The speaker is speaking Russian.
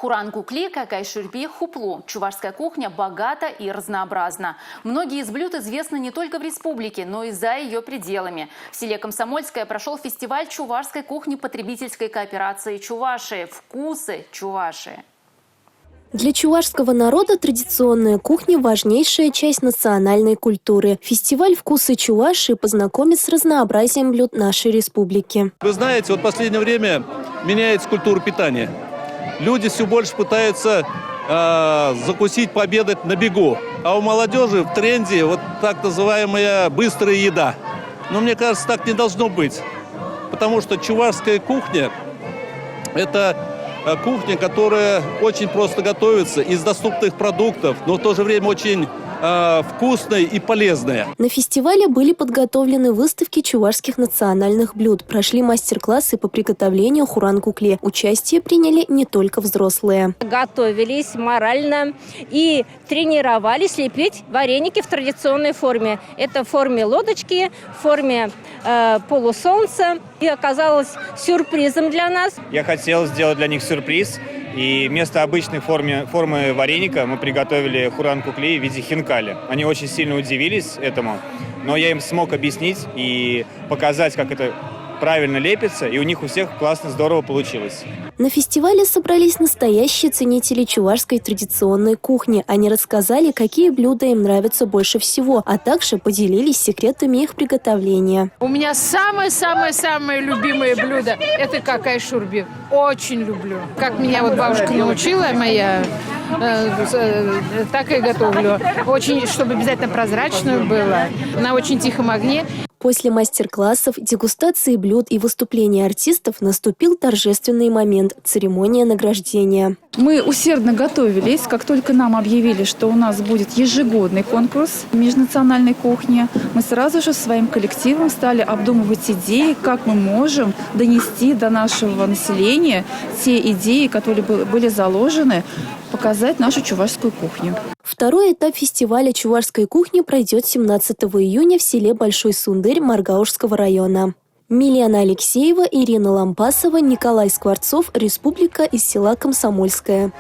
Хуран-кукли, какай-шурби, хуплу. Чувашская кухня богата и разнообразна. Многие из блюд известны не только в республике, но и за ее пределами. В селе Комсомольское прошел фестиваль чувашской кухни потребительской кооперации «Чувашии». Вкусы Чувашии. Для чувашского народа традиционная кухня – важнейшая часть национальной культуры. Фестиваль «Вкусы Чувашии» познакомит с разнообразием блюд нашей республики. Вы знаете, вот в последнее время меняется культура питания. Люди все больше пытаются закусить, пообедать на бегу. А у молодежи в тренде вот так называемая быстрая еда. Но мне кажется, так не должно быть. Потому что чувашская кухня – это кухня, которая очень просто готовится из доступных продуктов, но в то же время очень вкусная и полезная. На фестивале были подготовлены выставки чувашских национальных блюд. Прошли мастер-классы по приготовлению хуран-кукле. Участие приняли не только взрослые. Готовились морально и тренировались лепить вареники в традиционной форме. Это в форме лодочки, в форме полусолнца. И оказалось сюрпризом для нас. Я хотел сделать для них сюрприз. И вместо обычной формы вареника мы приготовили хуран-кукли в виде хинкали. Они очень сильно удивились этому, но я им смог объяснить и показать, как это правильно лепится, и у них у всех классно, здорово получилось. На фестивале собрались настоящие ценители чувашской традиционной кухни. Они рассказали, какие блюда им нравятся больше всего, а также поделились секретами их приготовления. У меня самое-самое-самое любимое блюдо – это какай-шурби. Очень люблю. Как меня вот бабушка научила моя, так и готовлю. Очень, чтобы обязательно прозрачную было, на очень тихом огне. После мастер-классов, дегустации блюд и выступления артистов наступил торжественный момент – церемония награждения. Мы усердно готовились. Как только нам объявили, что у нас будет ежегодный конкурс межнациональной кухни, мы сразу же своим коллективом стали обдумывать идеи, как мы можем донести до нашего населения те идеи, которые были заложены, показать нашу чувашскую кухню. Второй этап фестиваля чувашской кухни пройдет 17 июня в селе Большой Сундырь Маргаушского района. Милена Алексеева, Ирина Лампасова, Николай Скворцов, Республика, из села Комсомольское.